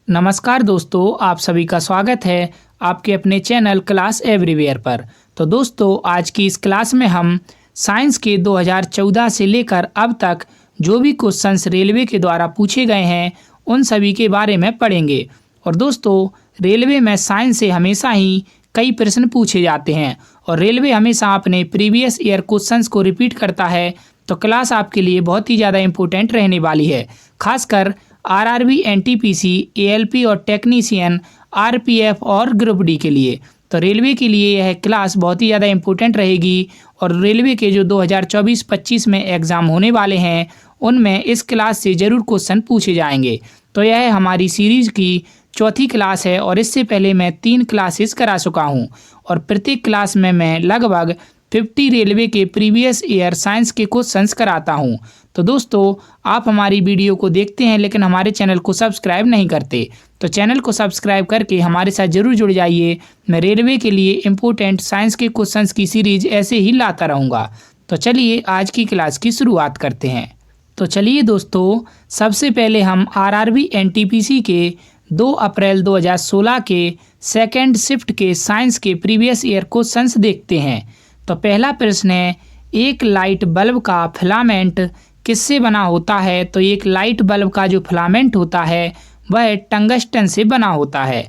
नमस्कार दोस्तों, आप सभी का स्वागत है आपके अपने चैनल क्लास एवरीवेयर पर। तो दोस्तों, आज की इस क्लास में हम साइंस के 2014 से लेकर अब तक जो भी क्वेश्चंस रेलवे के द्वारा पूछे गए हैं उन सभी के बारे में पढ़ेंगे। और दोस्तों, रेलवे में साइंस से हमेशा ही कई प्रश्न पूछे जाते हैं और रेलवे हमेशा अपने प्रीवियस ईयर क्वेश्चंस को रिपीट करता है। तो क्लास आपके लिए बहुत ही ज़्यादा इम्पोर्टेंट रहने वाली है, खासकर आरआरबी, एनटीपीसी, एएलपी और टेक्नीशियन, आरपीएफ और ग्रुप डी के लिए। तो रेलवे के लिए यह क्लास बहुत ही ज़्यादा इम्पोर्टेंट रहेगी और रेलवे के जो 2024-25 में एग्ज़ाम होने वाले हैं उनमें इस क्लास से ज़रूर क्वेश्चन पूछे जाएंगे। तो यह हमारी सीरीज़ की चौथी क्लास है और इससे पहले मैं 3 क्लासेस करा चुका हूँ और प्रत्येक क्लास में मैं लगभग 50 रेलवे के प्रीवियस ईयर साइंस के क्वेश्चंस कराता हूँ। तो दोस्तों, आप हमारी वीडियो को देखते हैं लेकिन हमारे चैनल को सब्सक्राइब नहीं करते, तो चैनल को सब्सक्राइब करके हमारे साथ जरूर जुड़ जाइए। मैं रेलवे के लिए इम्पोर्टेंट साइंस के क्वेश्चंस की सीरीज ऐसे ही लाता रहूँगा। तो चलिए आज की क्लास की शुरुआत करते हैं। तो चलिए दोस्तों, सबसे पहले हम आरआरबी एनटीपीसी के 2 अप्रैल 2016 के सेकेंड शिफ्ट के साइंस के प्रीवियस ईयर क्वेश्चंस देखते हैं। तो पहला प्रश्न है, एक लाइट बल्ब का फिलामेंट किससे बना होता है? तो एक लाइट बल्ब का जो फिलामेंट होता है वह टंगस्टन से बना होता है।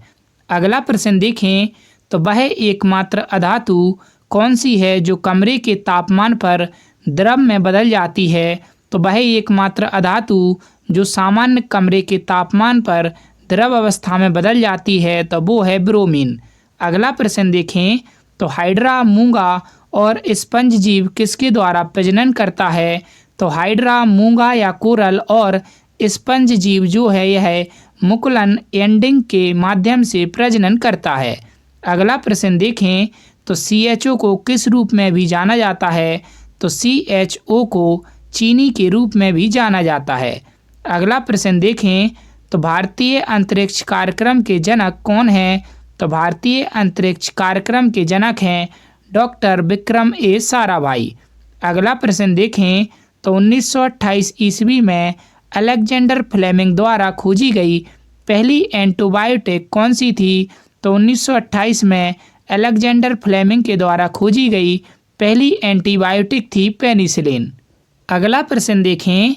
अगला प्रश्न देखें, तो वह एकमात्र अधातु कौन सी है जो कमरे के तापमान पर द्रव में बदल जाती है? तो वह एकमात्र अधातु जो सामान्य कमरे के तापमान पर द्रव अवस्था में बदल जाती है तो वो है ब्रोमीन। अगला प्रश्न देखें, तो हाइड्रा, मूंगा और स्पंज जीव किसके द्वारा प्रजनन करता है? तो हाइड्रा, मूंगा या कोरल और स्पंज जीव जो है यह मुकुलन एंडिंग के माध्यम से प्रजनन करता है। अगला प्रश्न देखें, तो CHO को किस रूप में भी जाना जाता है? तो CHO को चीनी के रूप में भी जाना जाता है। अगला प्रश्न देखें, तो भारतीय अंतरिक्ष कार्यक्रम के जनक कौन हैं? तो भारतीय अंतरिक्ष कार्यक्रम के जनक हैं डॉक्टर विक्रम ए साराभाई। अगला प्रश्न देखें, तो 1928 ईस्वी में अलेक्जेंडर फ्लेमिंग द्वारा खोजी गई पहली एंटीबायोटिक कौन सी थी? तो 1928 में अलेक्जेंडर फ्लेमिंग के द्वारा खोजी गई पहली एंटीबायोटिक थी पेनिसिलिन। अगला प्रश्न देखें,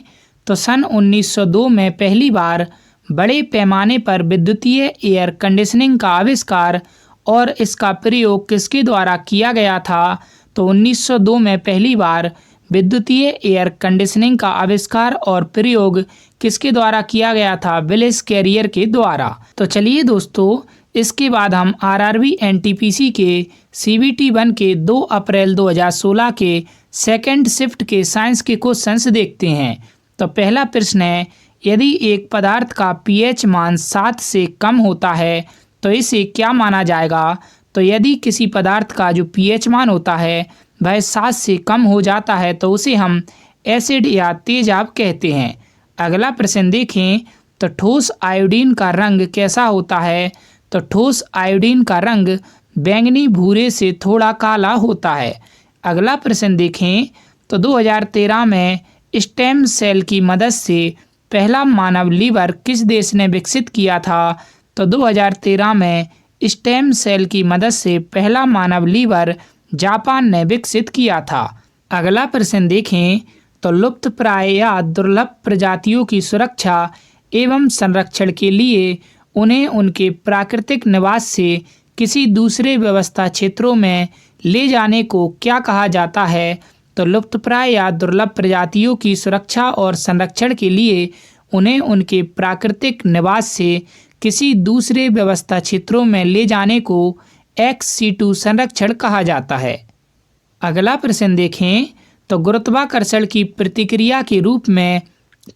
तो सन 1902 में पहली बार बड़े पैमाने पर विद्युतीय एयर कंडीशनिंग का आविष्कार और इसका प्रयोग किसके द्वारा किया गया था? तो 1902 में पहली बार विद्युतीय एयर कंडीशनिंग का आविष्कार और प्रयोग किसके द्वारा किया गया था? विलिस कैरियर के द्वारा। तो चलिए दोस्तों, इसके बाद हम आरआरबी एनटीपीसी के CBT 1 के 2 अप्रैल 2016 के सेकेंड शिफ्ट के साइंस के क्वेश्चंस देखते हैं। तो पहला प्रश्न है, यदि एक पदार्थ का pH मान 7 से कम होता है तो इसे क्या माना जाएगा? तो यदि किसी पदार्थ का जो pH मान होता है वह 7 से कम हो जाता है तो उसे हम एसिड या तेजाब कहते हैं। अगला प्रश्न देखें, तो ठोस आयोडीन का रंग कैसा होता है? तो ठोस आयोडीन का रंग बैंगनी भूरे से थोड़ा काला होता है। अगला प्रश्न देखें, तो 2013 में स्टेम सेल की मदद से पहला मानव लीवर किस देश ने विकसित किया था? तो 2013 में स्टेम सेल की मदद से पहला मानव लीवर जापान ने विकसित किया था। अगला प्रश्न देखें, तो लुप्तप्राय या दुर्लभ प्रजातियों की सुरक्षा एवं संरक्षण के लिए उन्हें उनके प्राकृतिक निवास से किसी दूसरे व्यवस्था क्षेत्रों में ले जाने को क्या कहा जाता है? तो लुप्तप्राय या दुर्लभ प्रजातियों की सुरक्षा और संरक्षण के लिए उन्हें उनके प्राकृतिक निवास से किसी दूसरे व्यवस्था क्षेत्रों में ले जाने को ex-situ संरक्षण कहा जाता है। अगला प्रश्न देखें, तो गुरुत्वाकर्षण की प्रतिक्रिया के रूप में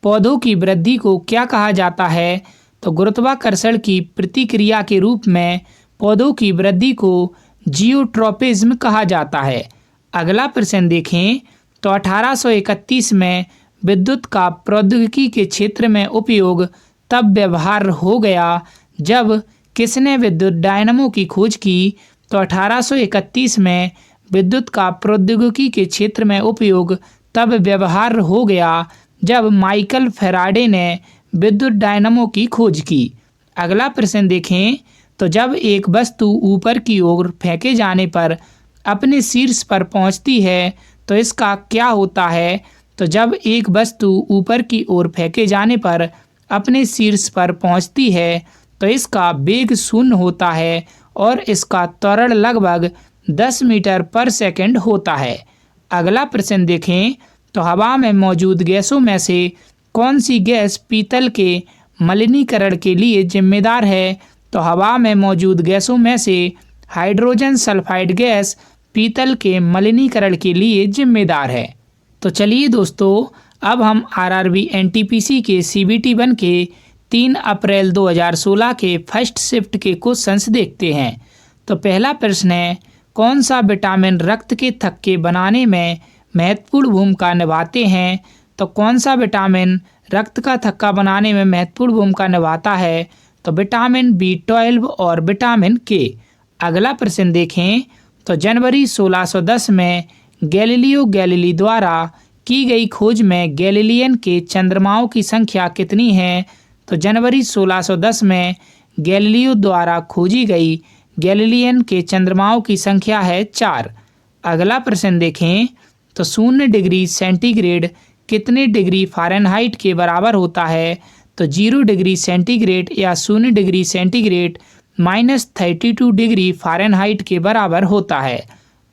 पौधों की वृद्धि को क्या कहा जाता है? तो गुरुत्वाकर्षण की प्रतिक्रिया के रूप में पौधों की वृद्धि को जियोट्रोपिज्म कहा जाता है। अगला प्रश्न देखें, तो 1831 में विद्युत का प्रौद्योगिकी के क्षेत्र में उपयोग तब व्यवहार हो गया जब किसने विद्युत डायनामो की खोज की? तो 1831 में विद्युत का प्रौद्योगिकी के क्षेत्र में उपयोग तब व्यवहार हो गया जब माइकल फैराडे ने विद्युत डायनामो की खोज की। अगला प्रश्न देखें, तो जब एक वस्तु ऊपर की ओर फेंके जाने पर अपने शीर्ष पर पहुंचती है तो इसका क्या होता है? तो जब एक वस्तु ऊपर की ओर फेंके जाने पर अपने शीर्ष पर पहुंचती है तो इसका वेग शून्य होता है और इसका त्वरण लगभग 10 मीटर पर सेकंड होता है। अगला प्रश्न देखें, तो हवा में मौजूद गैसों में से कौन सी गैस पीतल के मलिनीकरण के लिए जिम्मेदार है? तो हवा में मौजूद गैसों में से हाइड्रोजन सल्फाइड गैस पीतल के मलिनीकरण के लिए जिम्मेदार है। तो चलिए दोस्तों, अब हम आरआरबी एनटीपीसी के सीबीटी 1 के 3 अप्रैल 2016 के फर्स्ट शिफ्ट के क्वेश्चंस देखते हैं। तो पहला प्रश्न है, कौन सा विटामिन रक्त के थक्के बनाने में महत्वपूर्ण भूमिका निभाते हैं? तो कौन सा विटामिन रक्त का थक्का बनाने में महत्वपूर्ण भूमिका निभाता है? तो विटामिन B12 और विटामिन के। अगला प्रश्न देखें, तो जनवरी 1610 में गैलीलियो गैलीली द्वारा की गई खोज में गैलीलियन के चंद्रमाओं की संख्या कितनी है? तो जनवरी 1610 में गैलीलियो द्वारा खोजी गई गैलीलियन के चंद्रमाओं की संख्या है 4। अगला प्रश्न देखें, तो 0 डिग्री सेंटीग्रेड कितने डिग्री फ़ारेनहाइट के बराबर होता है? तो 0 डिग्री सेंटीग्रेड या 0 डिग्री सेंटीग्रेड -32 डिग्री फ़ारेनहाइट के बराबर होता है।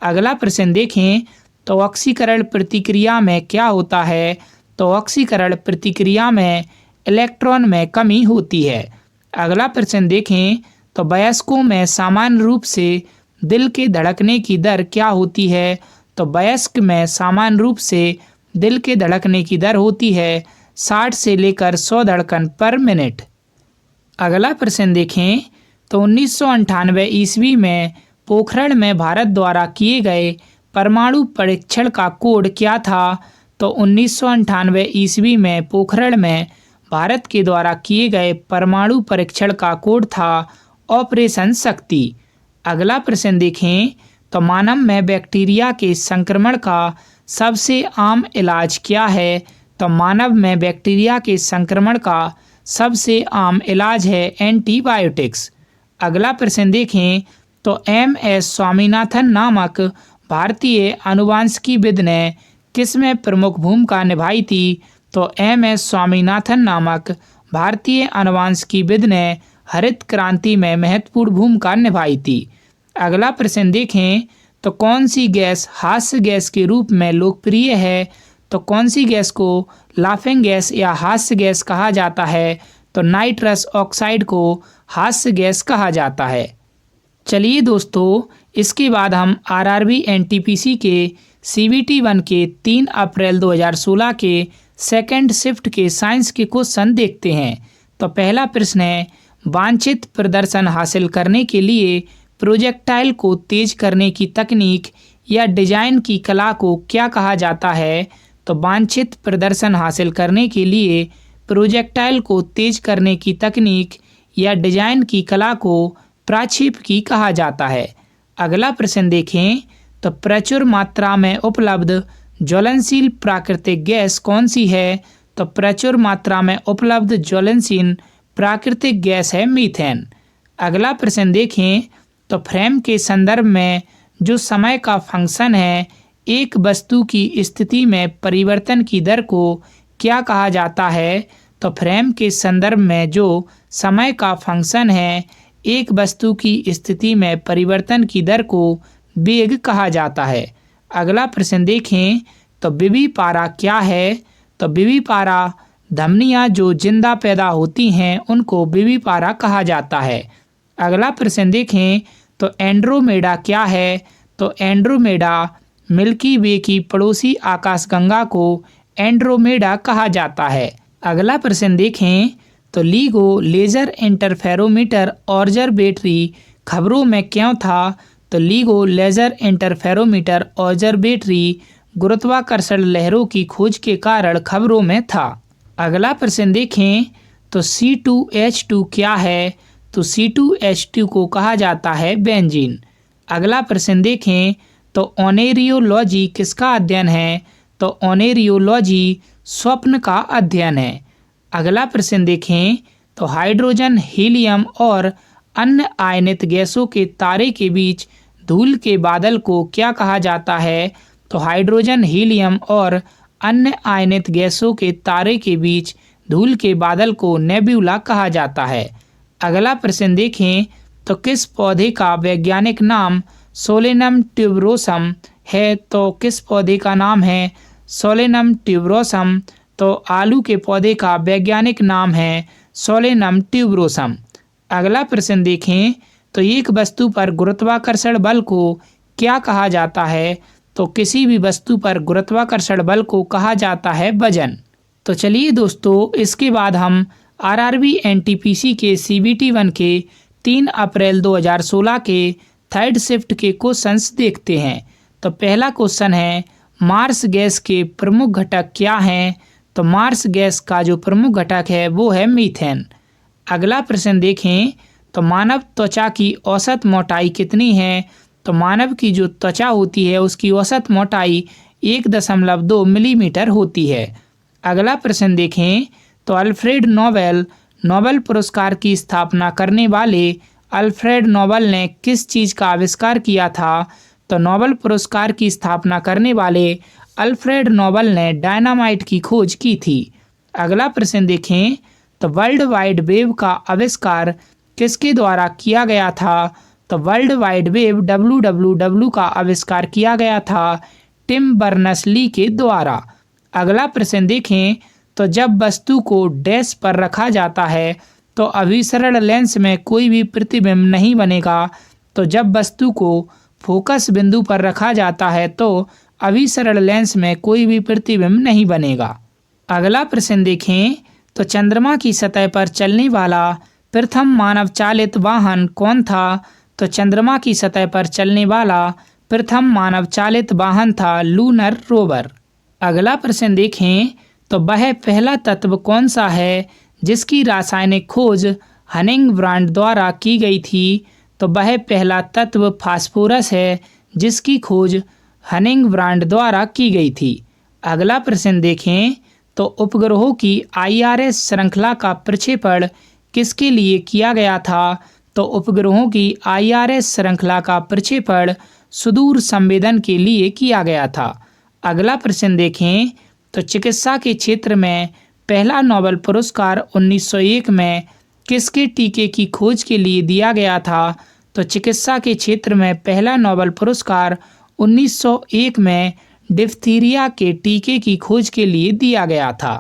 अगला प्रश्न देखें, तो ऑक्सीकरण प्रतिक्रिया में क्या होता है? तो ऑक्सीकरण प्रतिक्रिया में इलेक्ट्रॉन में कमी होती है। अगला प्रश्न देखें, तो वयस्कों में सामान्य रूप से दिल के धड़कने की दर क्या होती है? तो वयस्क में सामान्य रूप से दिल के धड़कने की दर होती है 60 से लेकर 100 धड़कन पर मिनट। अगला प्रश्न देखें, तो 1998 ईस्वी में पोखरण में भारत द्वारा किए गए परमाणु परीक्षण का कोड क्या था? तो 1998 ईस्वी में पोखरण में भारत के द्वारा किए गए परमाणु परीक्षण का कोड था ऑपरेशन शक्ति। अगला प्रश्न देखें, तो मानव में बैक्टीरिया के संक्रमण का सबसे आम इलाज क्या है? तो मानव में बैक्टीरिया के संक्रमण का सबसे आम इलाज है एंटीबायोटिक्स। अगला प्रश्न देखें, तो MS स्वामीनाथन नामक भारतीय अनुवांशिकीविद ने किसमें प्रमुख भूमिका निभाई थी? तो MS स्वामीनाथन नामक भारतीय अनुवांशिकीविद ने हरित क्रांति में महत्वपूर्ण भूमिका निभाई थी। अगला प्रश्न देखें, तो कौन सी गैस हास्य गैस के रूप में लोकप्रिय है? तो कौन सी गैस को लाफिंग गैस या हास्य गैस कहा जाता है? तो नाइट्रस ऑक्साइड को हास्य गैस कहा जाता है। चलिए दोस्तों, इसके बाद हम आरआरबी एनटीपीसी के सीबीटी 1 के 3 अप्रैल 2016 के सेकंड शिफ्ट के साइंस के क्वेश्चन देखते हैं। तो पहला प्रश्न है, वांछित प्रदर्शन हासिल करने के लिए प्रोजेक्टाइल को तेज करने की तकनीक या डिजाइन की कला को क्या कहा जाता है? तो वांछित प्रदर्शन हासिल करने के लिए प्रोजेक्टाइल को तेज करने की तकनीक या डिजाइन की कला को प्रक्षेपकी कहा जाता है। अगला प्रश्न देखें, तो प्रचुर मात्रा में उपलब्ध ज्वलनशील प्राकृतिक गैस कौन सी है? तो प्रचुर मात्रा में उपलब्ध ज्वलनशील प्राकृतिक गैस है मीथेन। अगला प्रश्न देखें, तो फ्रेम के संदर्भ में जो समय का फंक्शन है एक वस्तु की स्थिति में परिवर्तन की दर को क्या कहा जाता है? तो फ्रेम के संदर्भ में जो समय का फंक्शन है एक वस्तु की स्थिति में परिवर्तन की दर को वेग कहा जाता है। अगला प्रश्न देखें, तो विविपारा क्या है? तो विविपारा धमनियाँ जो जिंदा पैदा होती हैं उनको विविपारा कहा जाता है। अगला प्रश्न देखें, तो एंड्रोमेडा क्या है? तो एंड्रोमेडा मिल्की वे की पड़ोसी आकाशगंगा को एंड्रोमेडा कहा जाता है। अगला प्रश्न देखें, तो LIGO लेजर इंटरफेरोमीटर ऑब्जर्वेटरी खबरों में क्यों था? तो LIGO लेजर इंटरफेरोमीटर ऑब्जर्वेटरी गुरुत्वाकर्षण लहरों की खोज के कारण खबरों में था। अगला प्रश्न देखें, तो C2H2 क्या है? तो C2H2 को कहा जाता है बेंजीन। अगला प्रश्न देखें, तो ओनेरियोलॉजी किसका अध्ययन है? तो ओनेरियोलॉजी स्वप्न का अध्ययन है। अगला प्रश्न देखें, तो हाइड्रोजन, हीलियम और अन्य आयनित गैसों के तारे के बीच धूल के बादल को क्या कहा जाता है? तो हाइड्रोजन, हीलियम और अन्य आयनित गैसों के तारे के बीच धूल के बादल को नेब्यूला कहा जाता है। अगला प्रश्न देखें, तो किस पौधे का वैज्ञानिक नाम सोलेनम ट्यूबरोसम है? तो किस पौधे का नाम है सोलेनम ट्यूबरोसम? तो आलू के पौधे का वैज्ञानिक नाम है सोलेनम ट्यूबरोसम। अगला प्रश्न देखें, तो एक वस्तु पर गुरुत्वाकर्षण बल को क्या कहा जाता है? तो किसी भी वस्तु पर गुरुत्वाकर्षण बल को कहा जाता है वजन। तो चलिए दोस्तों, इसके बाद हम आरआरबी एनटीपीसी के सीबीटी 1 के 3 अप्रैल 2016 के थर्ड शिफ्ट के क्वेश्चंस देखते हैं। तो पहला क्वेश्चन है, मार्स गैस के प्रमुख घटक क्या हैं? तो मार्स गैस का जो प्रमुख घटक है वो है मीथेन। अगला प्रश्न देखें, तो मानव त्वचा की औसत मोटाई कितनी है? तो मानव की जो त्वचा होती है उसकी औसत मोटाई 1.2 मिलीमीटर होती है। अगला प्रश्न देखें, तो अल्फ्रेड नोबेल नोबेल पुरस्कार की स्थापना करने वाले अल्फ्रेड नोबेल ने किस चीज़ का आविष्कार किया था? तो नोबेल पुरस्कार की स्थापना करने वाले अल्फ्रेड नोबेल ने डायनामाइट की खोज की थी। अगला प्रश्न देखें, तो वर्ल्ड वाइड वेब का आविष्कार किसके द्वारा किया गया था? तो वर्ल्ड वाइड वेब WWW का आविष्कार किया गया था टिम बर्नर्स-ली के द्वारा। अगला प्रश्न देखें, तो जब वस्तु को डैश पर रखा जाता है तो अभिसरण लेंस में कोई भी प्रतिबिंब नहीं बनेगा। तो जब वस्तु को फोकस बिंदु पर रखा जाता है तो अभिसरण लेंस में कोई भी प्रतिबिंब नहीं बनेगा। अगला प्रश्न देखें, तो चंद्रमा की सतह पर चलने वाला प्रथम मानव चालित वाहन कौन था? तो चंद्रमा की सतह पर चलने वाला प्रथम मानव चालित वाहन था लूनर रोवर। अगला प्रश्न देखें, तो वह पहला तत्व कौन सा है जिसकी रासायनिक खोज हनिंगब्रांड द्वारा की गई थी? तो वह पहला तत्व फास्फोरस है जिसकी खोज हनिंगब्रांड द्वारा की गई थी। अगला प्रश्न देखें, तो उपग्रहों की IRS श्रृंखला का प्रक्षेपण किसके लिए किया गया था? तो उपग्रहों की IRS श्रृंखला का प्रक्षेपण सुदूर संवेदन के लिए किया गया था। अगला प्रश्न देखें, तो चिकित्सा के क्षेत्र में पहला नोबेल पुरस्कार 1901 में किसके टीके की खोज के लिए दिया गया था? तो चिकित्सा के क्षेत्र में पहला नोबेल पुरस्कार 1901 में डिप्थीरिया के टीके की खोज के लिए दिया गया था।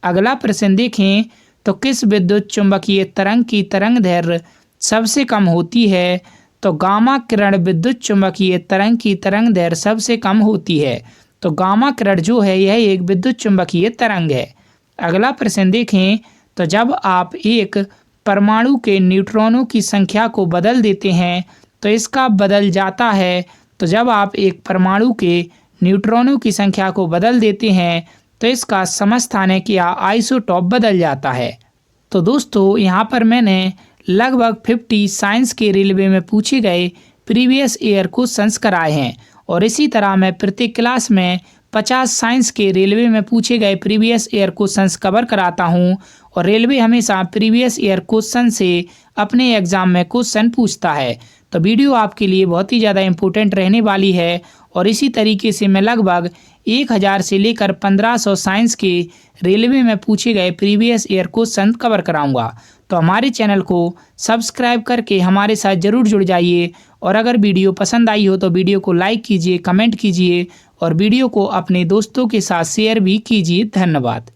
अगला प्रश्न देखें, तो किस विद्युत चुंबकीय तरंग की तरंगदैर्घ्य सबसे कम होती है? तो गामा किरण विद्युत चुंबकीय तरंग की तरंगदैर्घ्य सबसे कम होती है। तो गामा किरण जो है यह एक विद्युत चुंबकीय तरंग है। अगला प्रश्न देखें, तो जब आप एक परमाणु के न्यूट्रॉनों की संख्या को बदल देते हैं तो इसका बदल जाता है। तो जब आप एक परमाणु के न्यूट्रॉनों की संख्या को बदल देते हैं तो इसका समस्थानिक या आइसोटॉप बदल जाता है। तो दोस्तों, यहाँ पर मैंने लगभग 50 साइंस के रेलवे में पूछे गए प्रीवियस ईयर क्वेश्चंस कराए हैं और इसी तरह मैं प्रत्येक क्लास में 50 साइंस के रेलवे में पूछे गए प्रीवियस ईयर क्वेश्चंस कवर कराता हूं और रेलवे हमेशा प्रीवियस ईयर क्वेश्चन से अपने एग्जाम में क्वेश्चन पूछता है। तो वीडियो आपके लिए बहुत ही ज़्यादा इम्पोर्टेंट रहने वाली है और इसी तरीके से मैं लगभग 1000 से लेकर 1500 साइंस के रेलवे में पूछे गए प्रीवियस ईयर क्वेश्चन कवर कराऊंगा। तो हमारे चैनल को सब्सक्राइब करके हमारे साथ ज़रूर जुड़ जाइए और अगर वीडियो पसंद आई हो तो वीडियो को लाइक कीजिए, कमेंट कीजिए और वीडियो को अपने दोस्तों के साथ शेयर भी कीजिए। धन्यवाद।